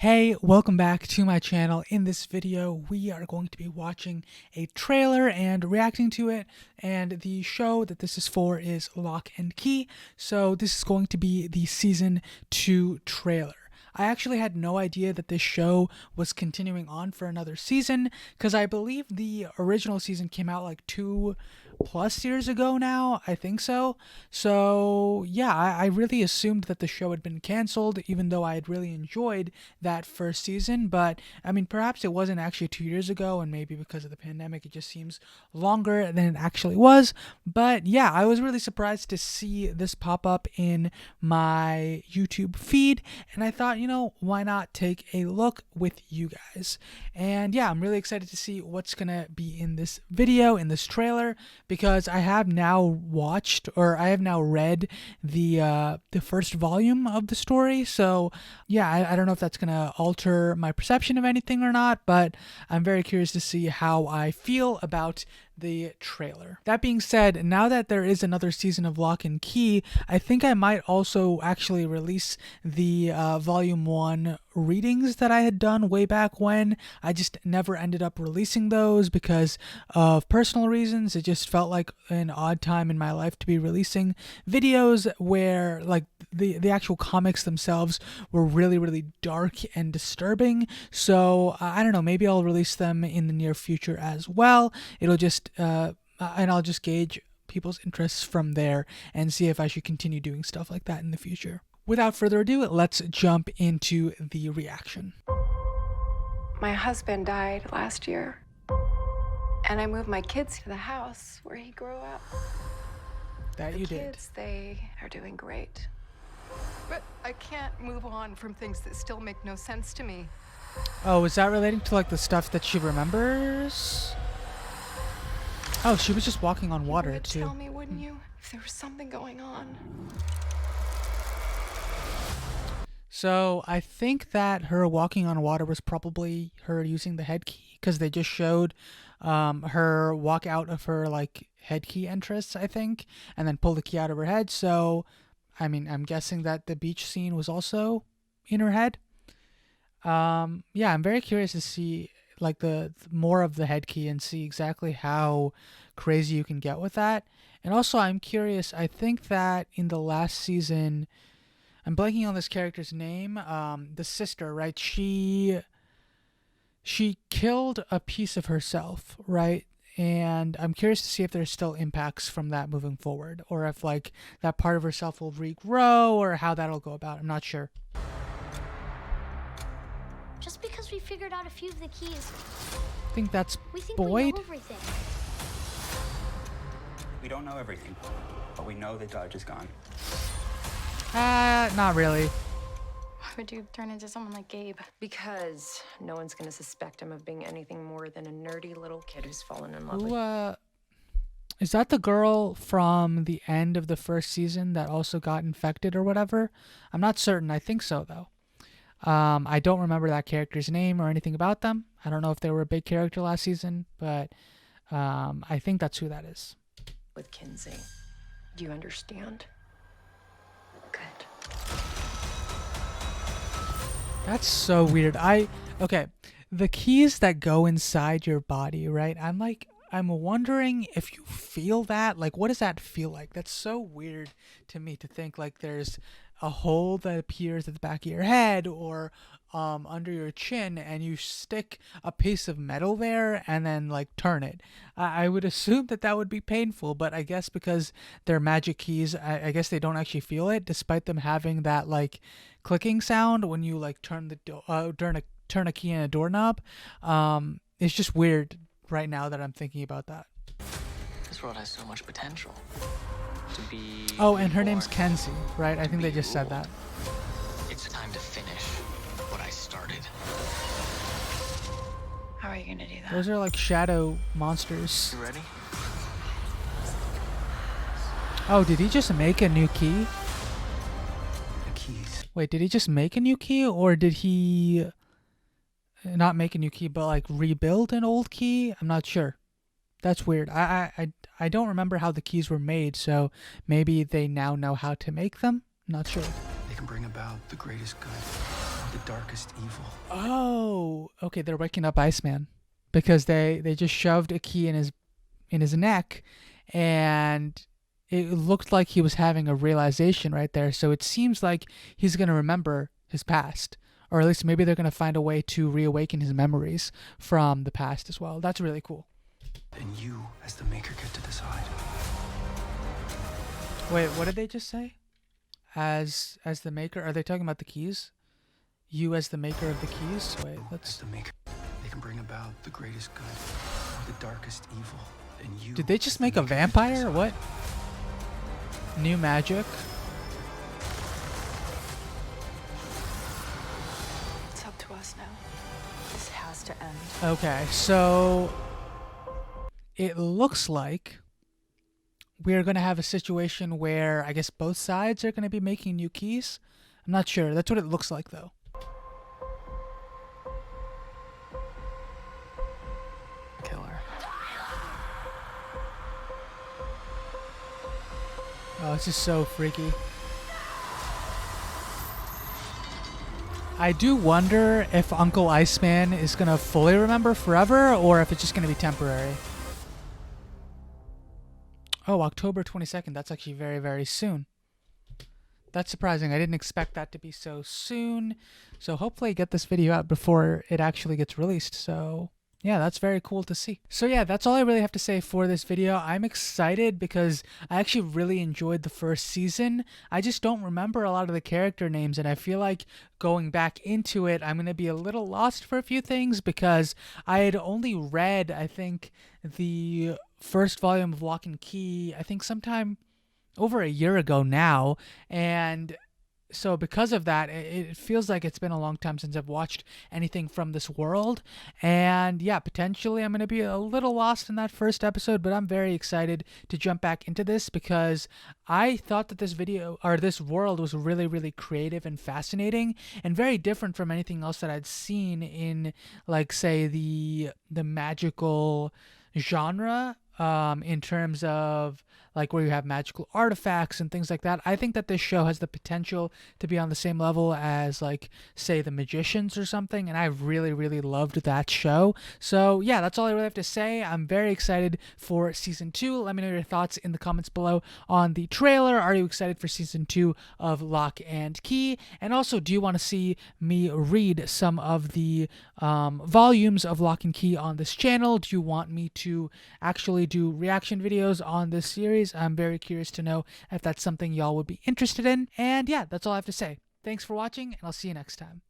Hey, welcome back to my channel. In this video, we are going to be watching a trailer and reacting to it, and the show that this is for is Locke Key, so this is going to be the Season 2 trailer. I actually had no idea that this show was continuing on for another season, because I believe the original season came out like 2+ years ago now, I think so. So yeah, I really assumed that the show had been canceled, even though I had really enjoyed that first season. But I mean, perhaps it wasn't actually 2 years ago, and maybe because of the pandemic it just seems longer than it actually was. But yeah, I was really surprised to see this pop up in my YouTube feed, and I thought, why not take a look with you guys? And yeah, I'm really excited to see what's gonna be in this video, in this trailer, because I have now watched, or I have now read the first volume of the story. So yeah, I don't know if that's gonna alter my perception of anything or not, but I'm very curious to see how I feel about the trailer. That being said, now that there is another season of Locke and Key, I think I might also actually release the volume 1 readings that I had done way back when. I just never ended up releasing those because of personal reasons. It just felt like an odd time in my life to be releasing videos where like the actual comics themselves were really dark and disturbing. So I don't know, maybe I'll release them in the near future as well. It'll just and I'll just gauge people's interests from there and see if I should continue doing stuff like that in the future. Without further ado, let's jump into the reaction. My husband died last year, and I moved my kids to the house where he grew up. That you did. Kids, they are doing great. But I can't move on from things that still make no sense to me. Oh, is that relating to like the stuff that she remembers? Oh, she was just walking on water too. Tell me, wouldn't you, if there was something going on? So I think that her walking on water was probably her using the head key, because they just showed her walk out of her like head key entrance, I think, and then pull the key out of her head. So I mean, I'm guessing that the beach scene was also in her head. Yeah, I'm very curious to see like the more of the head key and see exactly how crazy you can get with that. And also I'm curious, I think that in the last season, I'm blanking on this character's name, the sister, right? She killed a piece of herself, right? And I'm curious to see if there's still impacts from that moving forward, or if like that part of herself will regrow, or how that'll go about. I'm not sure. Just because we figured out a few of the keys, I think that's Boyd. We know everything. We don't know everything, but we know that Dodge is gone. Not really. Why would you turn into someone like Gabe? Because no one's gonna suspect him of being anything more than a nerdy little kid who's fallen in love with. Is that the girl from the end of the first season that also got infected or whatever? I'm not certain. I think so, though. I don't remember that character's name or anything about them. I don't know if they were a big character last season, but I think that's who that is. With Kinsey. Do you understand? Good. That's so weird. Okay, the keys that go inside your body, right? I'm wondering if you feel that. Like, what does that feel like? That's so weird to me to think like there's a hole that appears at the back of your head or under your chin, and you stick a piece of metal there and then like turn it. I would assume that would be painful, but I guess because they're magic keys, I guess they don't actually feel it, despite them having that like clicking sound when you like turn a key in a doorknob. It's just weird right now that I'm thinking about that. This world has so much potential to be. Oh, and her name's Kenzie, right? I think they just said that. It's time to finish what I started. How are you gonna do that? Those are like shadow monsters. You ready? Oh, did he just make a new key? The keys. Wait, did he just make a new key, or did he not make a new key but like rebuild an old key? I'm not sure. That's weird. I don't remember how the keys were made, so maybe they now know how to make them. I'm not sure. They can bring about the greatest good. the darkest evil. Oh, okay. They're waking up Iceman because they just shoved a key in his neck, and it looked like he was having a realization right there. So it seems like he's gonna remember his past, or at least maybe they're gonna find a way to reawaken his memories from the past as well. That's really cool. And you, as the maker, get to decide. Wait, what did they just say? As the maker, are they talking about the keys? You as the maker of the keys? Wait, As let's. the maker, they can bring about the greatest good, or the darkest evil. And you. Did they just as the make a maker, get to vampire? decide. What? New magic? It's up to us now. This has to end. Okay, so it looks like we're going to have a situation where I guess both sides are going to be making new keys. I'm not sure. That's what it looks like, though. Killer. Oh, it's just so freaky. I do wonder if Uncle Iceman is going to fully remember forever or if it's just going to be temporary. Oh, October 22nd. That's actually very, very soon. That's surprising. I didn't expect that to be so soon. So hopefully I get this video out before it actually gets released. So yeah, that's very cool to see. So yeah, that's all I really have to say for this video. I'm excited because I actually really enjoyed the first season. I just don't remember a lot of the character names, and I feel like going back into it, I'm going to be a little lost for a few things because I had only read, I think, the first volume of Locke Key, I think sometime over a year ago now, and so because of that, it feels like it's been a long time since I've watched anything from this world. And yeah, potentially I'm going to be a little lost in that first episode, but I'm very excited to jump back into this because I thought that this video or this world was really, really creative and fascinating and very different from anything else that I'd seen in, like, say, the magical genre, in terms of like where you have magical artifacts and things like that. I think that this show has the potential to be on the same level as, like, say, The Magicians or something, and I really, really loved that show. So yeah, that's all I really have to say. I'm very excited for season 2. Let me know your thoughts in the comments below on the trailer. Are you excited for season 2 of Locke and Key? And also, do you want to see me read some of the volumes of Locke and Key on this channel? Do you want me to actually do reaction videos on this series? I'm very curious to know if that's something y'all would be interested in. And yeah, that's all I have to say. Thanks for watching, and I'll see you next time.